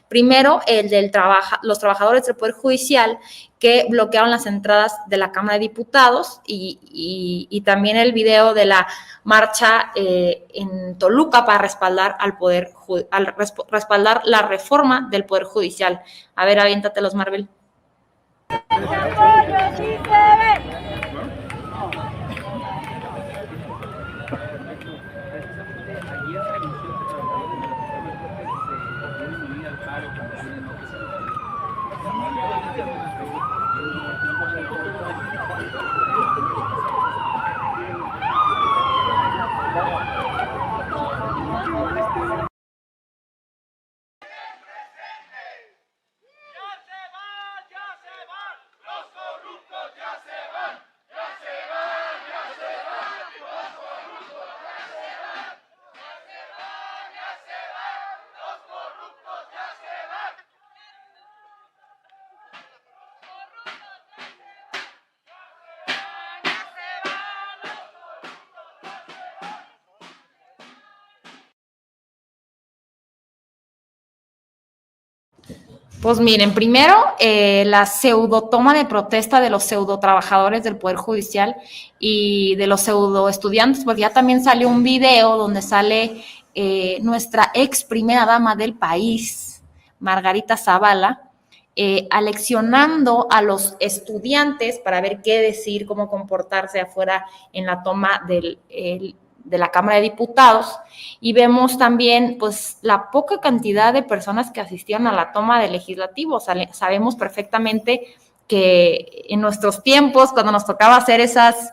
Primero, el de los trabajadores del Poder Judicial que bloquearon las entradas de la Cámara de Diputados y también el video de la marcha en Toluca para respaldar respaldar la reforma del Poder Judicial. A ver, aviéntatelos, Marvel. Pues miren, primero la pseudo toma de protesta de los pseudo trabajadores del Poder Judicial y de los pseudo estudiantes, porque ya también salió un video donde sale nuestra ex primera dama del país, Margarita Zavala, aleccionando a los estudiantes para ver qué decir, cómo comportarse afuera en la toma de la Cámara de Diputados, y vemos también pues la poca cantidad de personas que asistieron a la toma del Legislativo. Sabemos perfectamente que en nuestros tiempos, cuando nos tocaba hacer esas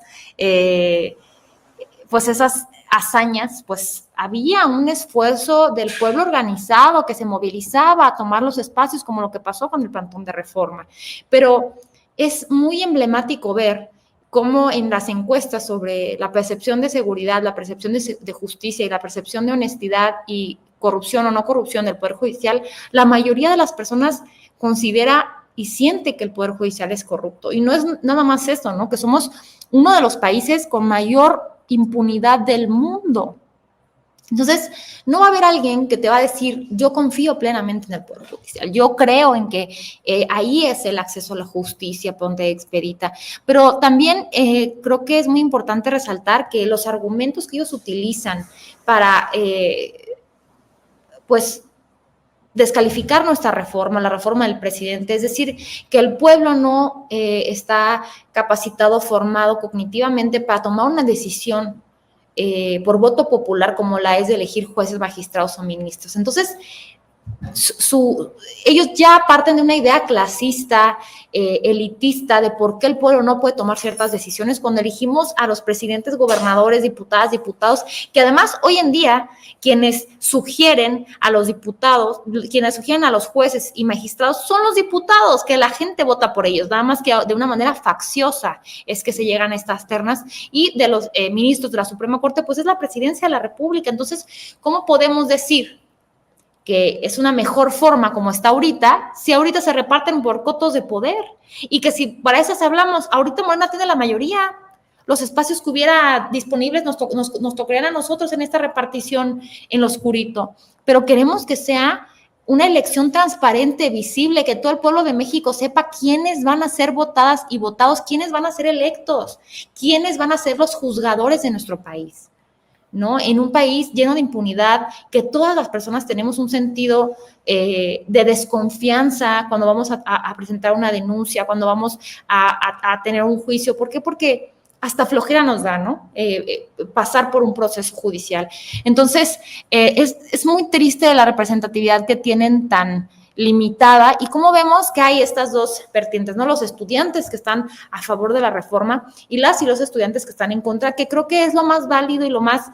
hazañas, pues había un esfuerzo del pueblo organizado que se movilizaba a tomar los espacios, como lo que pasó con el plantón de Reforma. Pero es muy emblemático ver cómo en las encuestas sobre la percepción de seguridad, la percepción de justicia y la percepción de honestidad y corrupción o no corrupción del Poder Judicial, la mayoría de las personas considera y siente que el Poder Judicial es corrupto. Y no es nada más eso, ¿no? Que somos uno de los países con mayor impunidad del mundo. Entonces, no va a haber alguien que te va a decir, yo confío plenamente en el Poder Judicial, yo creo en que ahí es el acceso a la justicia, ponte expedita, pero también creo que es muy importante resaltar que los argumentos que ellos utilizan para, pues, descalificar nuestra reforma, la reforma del presidente, es decir, que el pueblo no está capacitado, formado cognitivamente para tomar una decisión por voto popular como la es de elegir jueces, magistrados o ministros. Entonces, ellos ya parten de una idea clasista, elitista, de por qué el pueblo no puede tomar ciertas decisiones cuando elegimos a los presidentes, gobernadores, diputadas, diputados, que además hoy en día quienes sugieren a los diputados, quienes sugieren a los jueces y magistrados son los diputados, que la gente vota por ellos, nada más que de una manera facciosa es que se llegan a estas ternas, y de los ministros de la Suprema Corte, pues es la presidencia de la República. Entonces, ¿cómo podemos decir que es una mejor forma como está ahorita, si ahorita se reparten por cotos de poder? Y que si para esas hablamos, ahorita Morena tiene la mayoría, los espacios que hubiera disponibles nos tocarían a nosotros en esta repartición en lo oscurito, pero queremos que sea una elección transparente, visible, que todo el pueblo de México sepa quiénes van a ser votadas y votados, quiénes van a ser electos, quiénes van a ser los juzgadores de nuestro país, ¿no? En un país lleno de impunidad, que todas las personas tenemos un sentido de desconfianza cuando vamos a presentar una denuncia, cuando vamos a tener un juicio. ¿Por qué? Porque hasta flojera nos da, ¿no? Pasar por un proceso judicial. Entonces, es muy triste la representatividad que tienen tan limitada, y cómo vemos que hay estas dos vertientes, ¿no? Los estudiantes que están a favor de la reforma y los estudiantes que están en contra, que creo que es lo más válido y lo más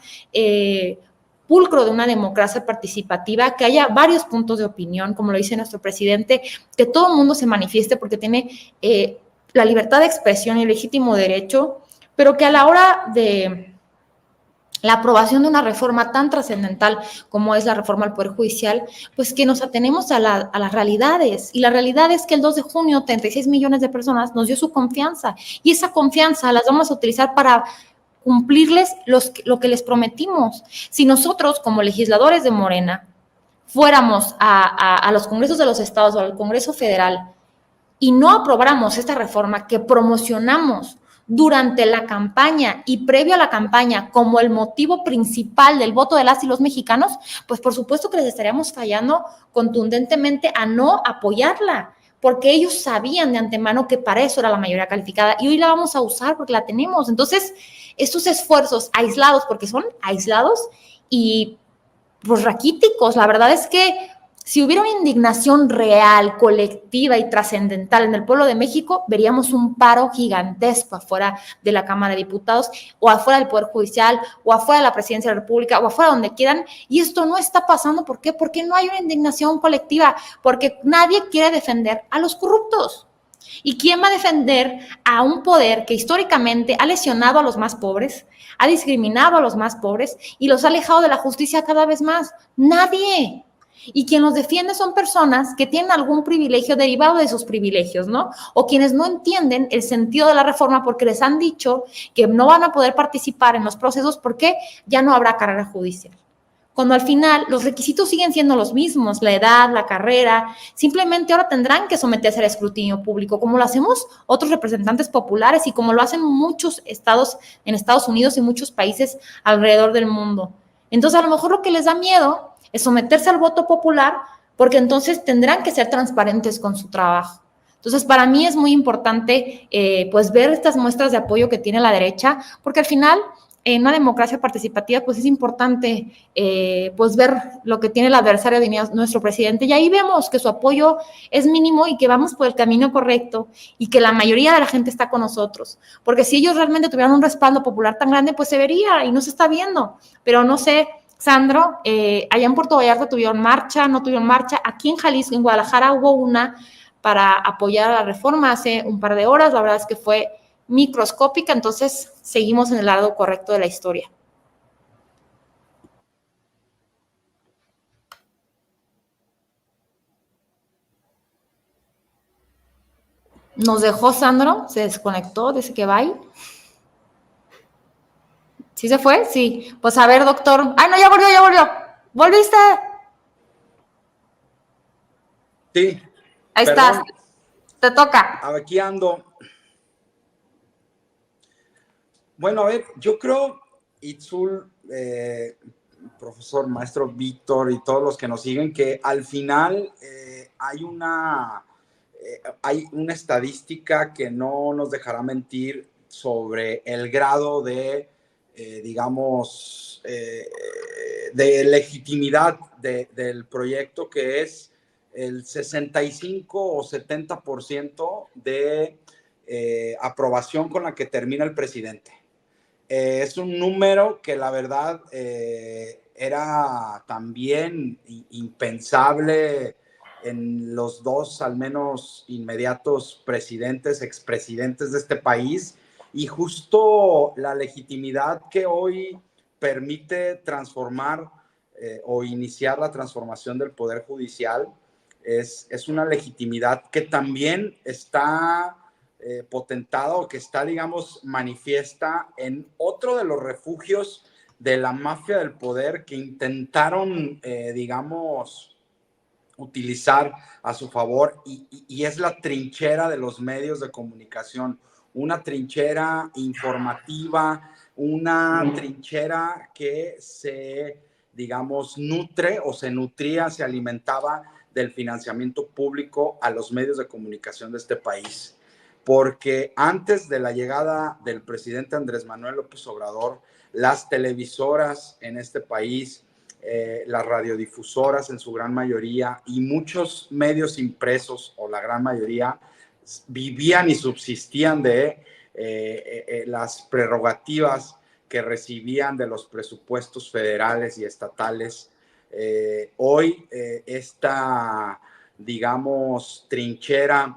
pulcro de una democracia participativa, que haya varios puntos de opinión, como lo dice nuestro presidente, que todo el mundo se manifieste porque tiene la libertad de expresión y el legítimo derecho, pero que a la hora de la aprobación de una reforma tan trascendental como es la reforma al Poder Judicial, pues que nos atenemos a las realidades. Y la realidad es que el 2 de junio 36 millones de personas nos dio su confianza, y esa confianza las vamos a utilizar para cumplirles lo que les prometimos. Si nosotros, como legisladores de Morena, fuéramos a los congresos de los estados o al Congreso Federal y no aprobáramos esta reforma que promocionamos durante la campaña y previo a la campaña como el motivo principal del voto de las y los mexicanos, pues por supuesto que les estaríamos fallando contundentemente a no apoyarla, porque ellos sabían de antemano que para eso era la mayoría calificada y hoy la vamos a usar porque la tenemos. Entonces, estos esfuerzos aislados, porque son aislados y pues raquíticos, la verdad es que si hubiera una indignación real, colectiva y trascendental en el pueblo de México, veríamos un paro gigantesco afuera de la Cámara de Diputados o afuera del Poder Judicial o afuera de la Presidencia de la República o afuera donde quieran. Y esto no está pasando. ¿Por qué? Porque no hay una indignación colectiva, porque nadie quiere defender a los corruptos. ¿Y quién va a defender a un poder que históricamente ha lesionado a los más pobres, ha discriminado a los más pobres y los ha alejado de la justicia cada vez más? Nadie. Y quien los defiende son personas que tienen algún privilegio derivado de sus privilegios, ¿no? O quienes no entienden el sentido de la reforma porque les han dicho que no van a poder participar en los procesos porque ya no habrá carrera judicial. Cuando al final los requisitos siguen siendo los mismos, la edad, la carrera, simplemente ahora tendrán que someterse al escrutinio público, como lo hacemos otros representantes populares y como lo hacen muchos estados en Estados Unidos y muchos países alrededor del mundo. Entonces, a lo mejor lo que les da miedo es someterse al voto popular, porque entonces tendrán que ser transparentes con su trabajo. Entonces, para mí es muy importante pues ver estas muestras de apoyo que tiene la derecha, porque al final en una democracia participativa, pues es importante pues ver lo que tiene el adversario de nuestro presidente y ahí vemos que su apoyo es mínimo y que vamos por el camino correcto y que la mayoría de la gente está con nosotros, porque si ellos realmente tuvieran un respaldo popular tan grande, pues se vería y no se está viendo, pero no sé, Sandro, allá en Puerto Vallarta tuvieron marcha, no tuvieron marcha, aquí en Jalisco, en Guadalajara hubo una para apoyar a la reforma hace un par de horas, la verdad es que fue microscópica, entonces seguimos en el lado correcto de la historia. Nos dejó Sandro, se desconectó, dice que bye. ¿Sí se fue? Sí. Pues a ver, doctor. Ah, no, ya volvió, ya volvió. ¿Volviste? Sí. Ahí perdón. estás. Te toca. Aquí ando. Bueno, a ver, yo creo, Itzul, profesor, maestro Víctor y todos los que nos siguen, que al final hay una estadística que no nos dejará mentir sobre el grado de, digamos, de legitimidad del proyecto, que es el 65 o 70% de aprobación con la que termina el presidente. Es un número que la verdad era también impensable en los dos, al menos inmediatos presidentes, expresidentes de este país, y justo la legitimidad que hoy permite transformar o iniciar la transformación del Poder Judicial es una legitimidad que también está potentada o que está, digamos, manifiesta en otro de los refugios de la mafia del poder que intentaron, digamos, utilizar a su favor y es la trinchera de los medios de comunicación, una trinchera informativa, una trinchera que se, digamos, nutre o se nutría, se alimentaba del financiamiento público a los medios de comunicación de este país. Porque antes de la llegada del presidente Andrés Manuel López Obrador, las televisoras en este país, las radiodifusoras en su gran mayoría y muchos medios impresos, o la gran mayoría, vivían y subsistían de las prerrogativas que recibían de los presupuestos federales y estatales. Hoy esta, digamos, trinchera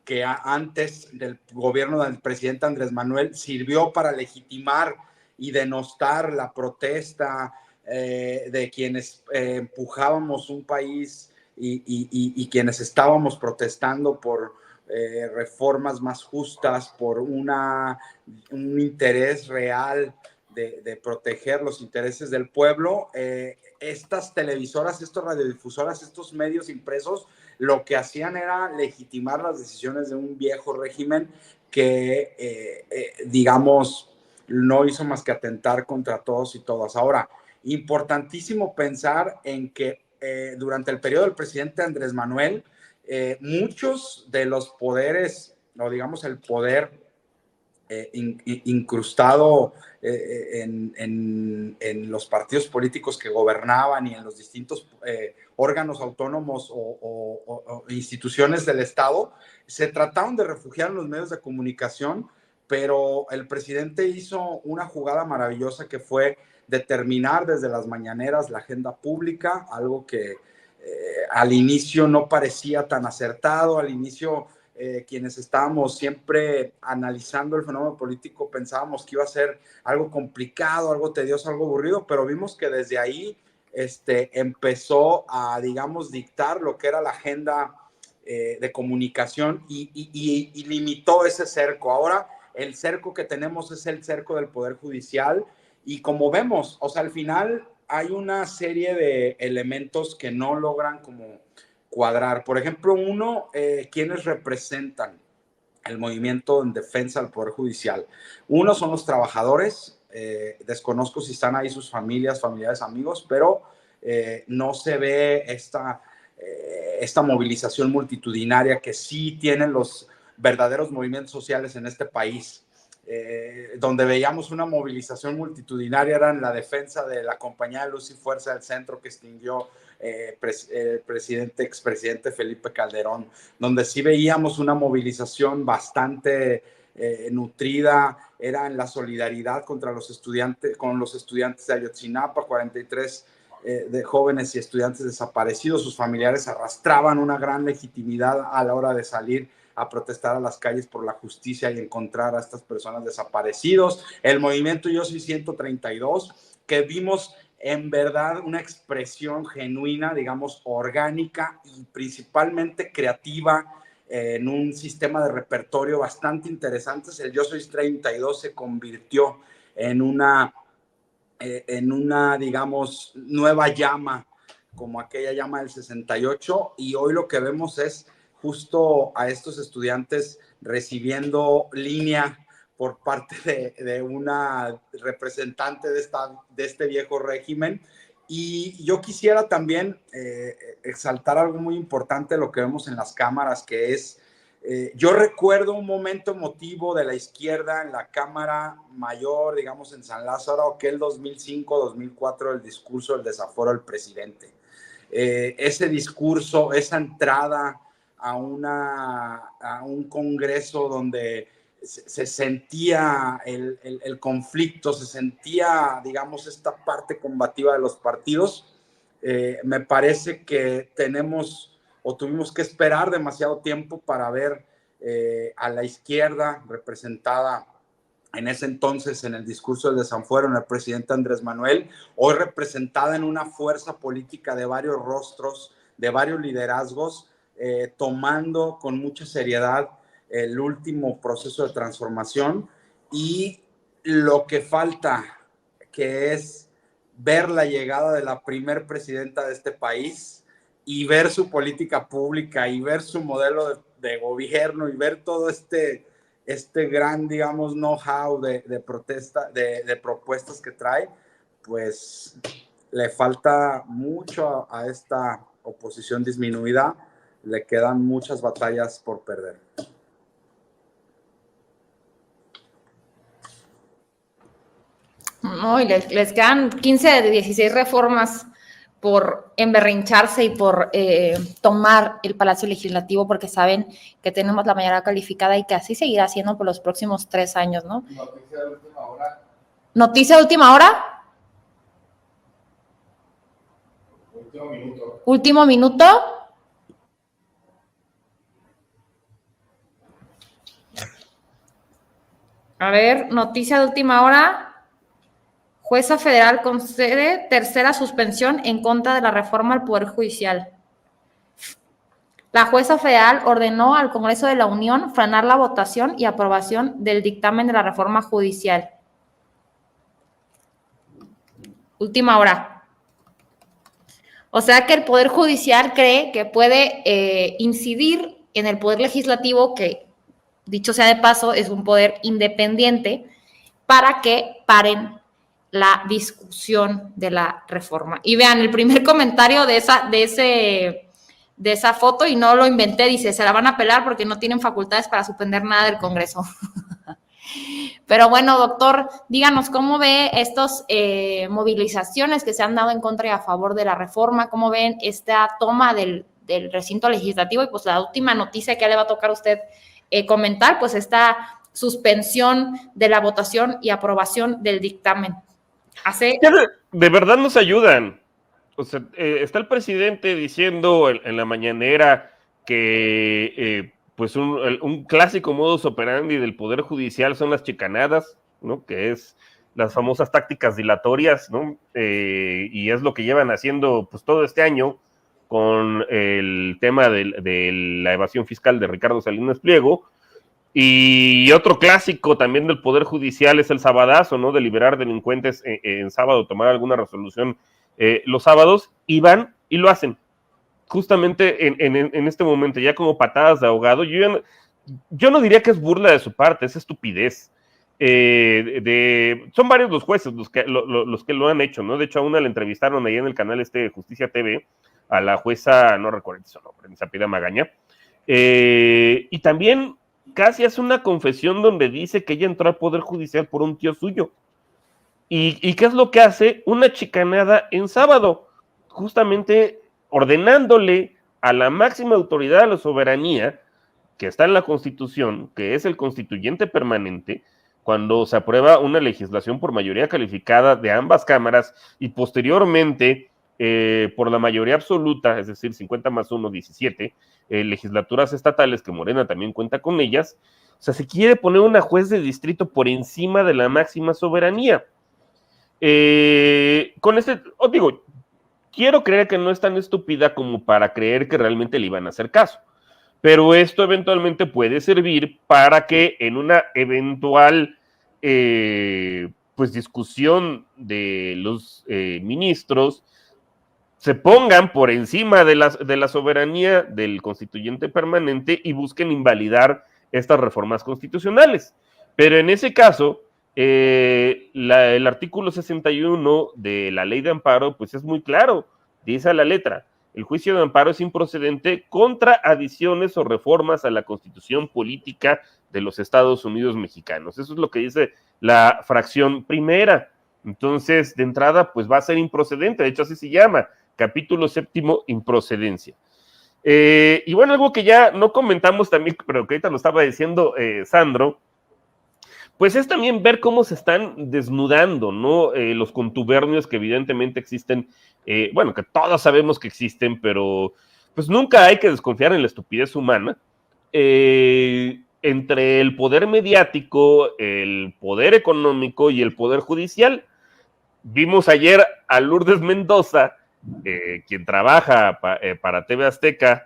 que antes del gobierno del presidente Andrés Manuel sirvió para legitimar y denostar la protesta de quienes empujábamos un país y quienes estábamos protestando por reformas más justas, por un interés real de proteger los intereses del pueblo, estas televisoras, estas radiodifusoras, estos medios impresos, lo que hacían era legitimar las decisiones de un viejo régimen que, digamos, no hizo más que atentar contra todos y todas. Ahora, importantísimo pensar en que durante el periodo del presidente Andrés Manuel, muchos de los poderes, o digamos el poder incrustado en los partidos políticos que gobernaban y en los distintos órganos autónomos o instituciones del Estado, se trataron de refugiar en los medios de comunicación, pero el presidente hizo una jugada maravillosa que fue determinar desde las mañaneras la agenda pública, algo que al inicio no parecía tan acertado, al inicio quienes estábamos siempre analizando el fenómeno político pensábamos que iba a ser algo complicado, algo tedioso, algo aburrido, pero vimos que desde ahí empezó a, digamos, dictar lo que era la agenda de comunicación y limitó ese cerco. Ahora el cerco que tenemos es el cerco del Poder Judicial y como vemos, o sea, al final hay una serie de elementos que no logran como cuadrar. Por ejemplo, uno, quienes representan el movimiento en defensa del Poder Judicial. Uno son los trabajadores, desconozco si están ahí sus familias, familiares, amigos, pero no se ve esta movilización multitudinaria que sí tienen los verdaderos movimientos sociales en este país. Donde veíamos una movilización multitudinaria era en la defensa de la Compañía de Luz y Fuerza del Centro que extinguió expresidente Felipe Calderón, donde sí veíamos una movilización bastante nutrida, era en la solidaridad contra los estudiantes, con los estudiantes de Ayotzinapa, 43 de jóvenes y estudiantes desaparecidos. Sus familiares arrastraban una gran legitimidad a la hora de salir a protestar a las calles por la justicia y encontrar a estas personas desaparecidos. El movimiento Yo Soy 132, que vimos en verdad una expresión genuina, digamos, orgánica y principalmente creativa en un sistema de repertorio bastante interesante. El Yo Soy 32 se convirtió en una, digamos, nueva llama, como aquella llama del 68, y hoy lo que vemos es justo a estos estudiantes recibiendo línea por parte de una representante de este viejo régimen. Y yo quisiera también exaltar algo muy importante de lo que vemos en las cámaras, que es, yo recuerdo un momento emotivo de la izquierda en la Cámara Mayor, digamos en San Lázaro, aquel 2005-2004, el discurso del desaforo del presidente. Ese discurso, esa entrada a un congreso donde se sentía el conflicto, se sentía, digamos, esta parte combativa de los partidos. Me parece que tenemos o tuvimos que esperar demasiado tiempo para ver a la izquierda representada en ese entonces en el discurso del desafuero en el presidente Andrés Manuel, hoy representada en una fuerza política de varios rostros, de varios liderazgos, tomando con mucha seriedad el último proceso de transformación y lo que falta, que es ver la llegada de la primer presidenta de este país y ver su política pública y ver su modelo de gobierno y ver todo este gran, digamos, know-how de protesta, de propuestas que trae, pues le falta mucho a esta oposición disminuida, le quedan muchas batallas por perder. No, y les quedan 15 de 16 reformas por emberrincharse y por tomar el Palacio Legislativo, porque saben que tenemos la mayoría calificada y que así seguirá siendo por los próximos 3 años, ¿no? Noticia de última hora. ¿Noticia de última hora? Último minuto. Último minuto. A ver, noticia de última hora. Jueza federal concede tercera suspensión en contra de la reforma al Poder Judicial. La jueza federal ordenó al Congreso de la Unión frenar la votación y aprobación del dictamen de la reforma judicial. Última hora. O sea que el Poder Judicial cree que puede incidir en el Poder Legislativo, que, dicho sea de paso, es un poder independiente, para que paren la discusión de la reforma. Y vean, el primer comentario de esa foto, y no lo inventé, dice, se la van a apelar porque no tienen facultades para suspender nada del Congreso. Pero bueno, doctor, díganos cómo ve estas movilizaciones que se han dado en contra y a favor de la reforma, cómo ven esta toma del recinto legislativo, y pues la última noticia que le va a tocar a usted comentar, pues esta suspensión de la votación y aprobación del dictamen. De verdad nos ayudan. O sea, está el presidente diciendo en la mañanera que pues un clásico modus operandi del Poder Judicial son las chicanadas, ¿no? Que es las famosas tácticas dilatorias, ¿no? Y es lo que llevan haciendo pues todo este año con el tema de la evasión fiscal de Ricardo Salinas Pliego. Y otro clásico también del Poder Judicial es el sabadazo, ¿no? De liberar delincuentes en sábado, tomar alguna resolución los sábados, y van y lo hacen. Justamente en este momento, ya como patadas de ahogado, yo no diría que es burla de su parte, es estupidez. Son varios los jueces los que lo han hecho, ¿no? De hecho, a una le entrevistaron ahí en el canal Justicia TV, a la jueza, no recuerdo su nombre, Sapida Magaña, y también casi hace una confesión donde dice que ella entró al Poder Judicial por un tío suyo. ¿Y qué es lo que hace? Una chicanada en sábado, justamente ordenándole a la máxima autoridad de la soberanía, que está en la Constitución, que es el constituyente permanente, cuando se aprueba una legislación por mayoría calificada de ambas cámaras y posteriormente por la mayoría absoluta, es decir, 50 más 1, 17, legislaturas estatales, que Morena también cuenta con ellas. O sea, se quiere poner una juez de distrito por encima de la máxima soberanía. Quiero creer que no es tan estúpida como para creer que realmente le iban a hacer caso, pero esto eventualmente puede servir para que en una eventual pues discusión de los ministros se pongan por encima de la soberanía del constituyente permanente y busquen invalidar estas reformas constitucionales. Pero en ese caso, el artículo 61 de la ley de amparo, pues es muy claro, dice a la letra: el juicio de amparo es improcedente contra adiciones o reformas a la Constitución política de los Estados Unidos mexicanos. Eso es lo que dice la fracción primera. Entonces, de entrada, pues va a ser improcedente. De hecho, así se llama, capítulo séptimo, improcedencia. Y bueno, algo que ya no comentamos también, pero que ahorita lo estaba diciendo Sandro, pues es también ver cómo se están desnudando, ¿no? Los contubernios que evidentemente existen, bueno, que todos sabemos que existen, pero pues nunca hay que desconfiar en la estupidez humana, entre el poder mediático, el poder económico y el poder judicial. Vimos ayer a Lourdes Mendoza, quien trabaja para TV Azteca,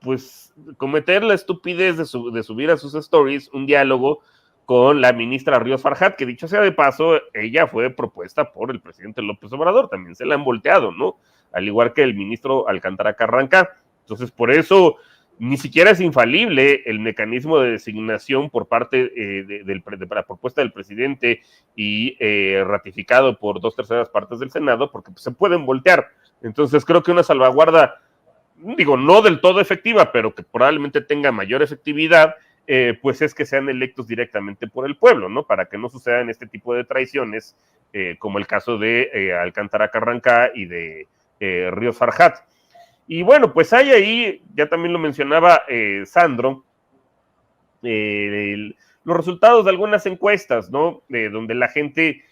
pues cometer la estupidez de subir a sus stories un diálogo con la ministra Ríos Farjat, que dicho sea de paso, ella fue propuesta por el presidente López Obrador, también se la han volteado, ¿no? Al igual que el ministro Alcántara Carrancá. Entonces, por eso ni siquiera es infalible el mecanismo de designación por parte de la propuesta del presidente y ratificado por 2/3 partes del Senado, porque pues, se pueden voltear. Entonces, creo que una salvaguarda, digo, no del todo efectiva, pero que probablemente tenga mayor efectividad, pues es que sean electos directamente por el pueblo, ¿no? Para que no sucedan este tipo de traiciones, como el caso de Alcántara Carrancá y de Ríos Farjat. Y bueno, pues hay ahí, ya también lo mencionaba Sandro, los resultados de algunas encuestas, ¿no? Donde la gente,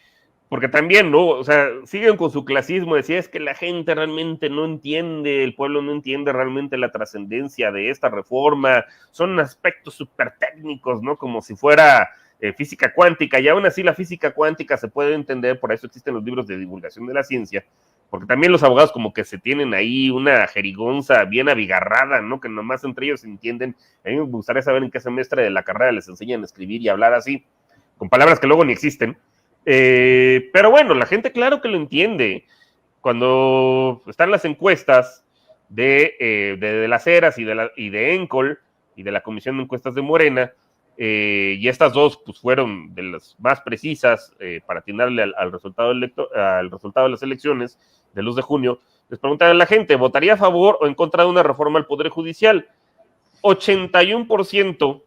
porque también, ¿no? O sea, siguen con su clasismo, decía, es que la gente realmente no entiende, el pueblo no entiende realmente la trascendencia de esta reforma, son aspectos súper técnicos, ¿no? Como si fuera física cuántica, y aún así la física cuántica se puede entender, por eso existen los libros de divulgación de la ciencia, porque también los abogados como que se tienen ahí una jerigonza bien abigarrada, ¿no? Que nomás entre ellos se entienden. A mí me gustaría saber en qué semestre de la carrera les enseñan a escribir y hablar así, con palabras que luego ni existen. Pero bueno, la gente claro que lo entiende. Cuando están las encuestas de las Heras y de ENCOL y de la Comisión de Encuestas de Morena, y estas dos pues fueron de las más precisas para atinarle al resultado de las elecciones del 2 de junio, les preguntaron a la gente, ¿votaría a favor o en contra de una reforma al Poder Judicial? 81%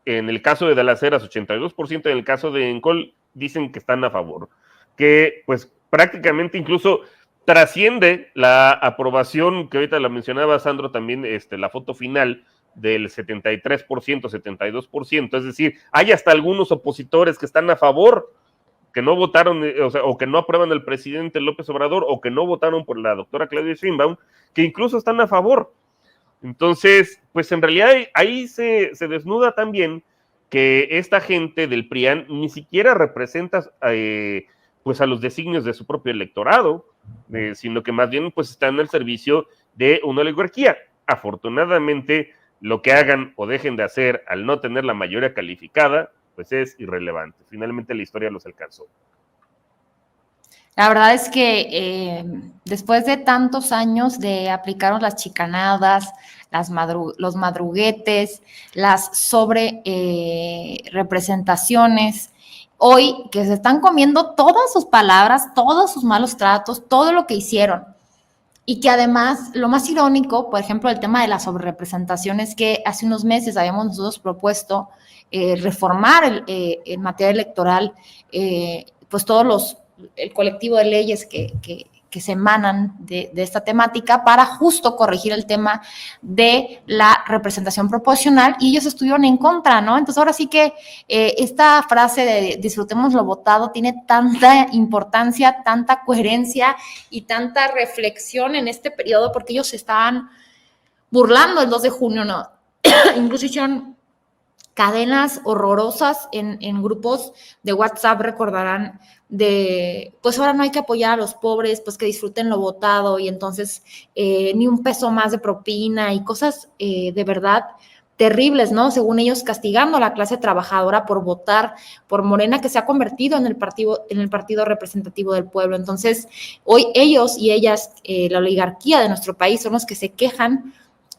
en el caso de las Heras, 82% en el caso de ENCOL dicen que están a favor, que pues prácticamente incluso trasciende la aprobación, que ahorita la mencionaba Sandro también, la foto final del 73%, 72%, es decir, hay hasta algunos opositores que están a favor, que no votaron, o que no aprueban al presidente López Obrador, o que no votaron por la doctora Claudia Sheinbaum, que incluso están a favor. Entonces, pues en realidad ahí se desnuda también que esta gente del PRIAN ni siquiera representa pues a los designios de su propio electorado, sino que más bien pues están al servicio de una oligarquía. Afortunadamente, lo que hagan o dejen de hacer al no tener la mayoría calificada, pues es irrelevante. Finalmente la historia los alcanzó. La verdad es que después de tantos años de aplicarnos las chicanadas, los madruguetes, las sobre representaciones, hoy que se están comiendo todas sus palabras, todos sus malos tratos, todo lo que hicieron. Y que además, lo más irónico, por ejemplo, el tema de la sobrerepresentación es que hace unos meses habíamos nosotros propuesto reformar en materia electoral, pues el colectivo de leyes que se emanan de esta temática para justo corregir el tema de la representación proporcional, y ellos estuvieron en contra, ¿no? Entonces ahora sí que esta frase de disfrutemos lo votado tiene tanta importancia, tanta coherencia y tanta reflexión en este periodo, porque ellos se estaban burlando el 2 de junio, ¿no? Incluso hicieron cadenas horrorosas en grupos de WhatsApp, recordarán, pues ahora no hay que apoyar a los pobres, pues que disfruten lo votado, y entonces ni un peso más de propina y cosas de verdad terribles, ¿no? Según ellos, castigando a la clase trabajadora por votar por Morena, que se ha convertido en el partido representativo del pueblo. Entonces, hoy ellos y ellas, la oligarquía de nuestro país, son los que se quejan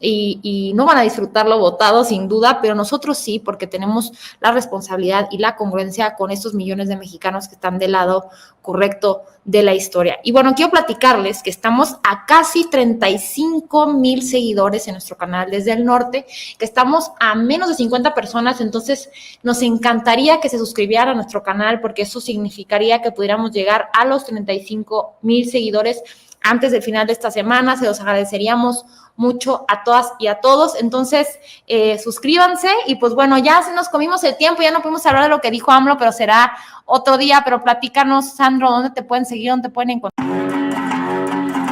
y no van a disfrutar lo votado sin duda, pero nosotros sí, porque tenemos la responsabilidad y la congruencia con estos millones de mexicanos que están del lado correcto de la historia. Y bueno, quiero platicarles que estamos a casi 35,000 seguidores en nuestro canal desde el norte, que estamos a menos de 50 personas, entonces nos encantaría que se suscribieran a nuestro canal, porque eso significaría que pudiéramos llegar a los 35,000 seguidores antes del final de esta semana. Se los agradeceríamos mucho a todas y a todos. Entonces, suscríbanse, y pues bueno, ya se nos comimos el tiempo, ya no pudimos hablar de lo que dijo AMLO, pero será otro día. Pero platícanos, Sandro, ¿dónde te pueden seguir, dónde te pueden encontrar?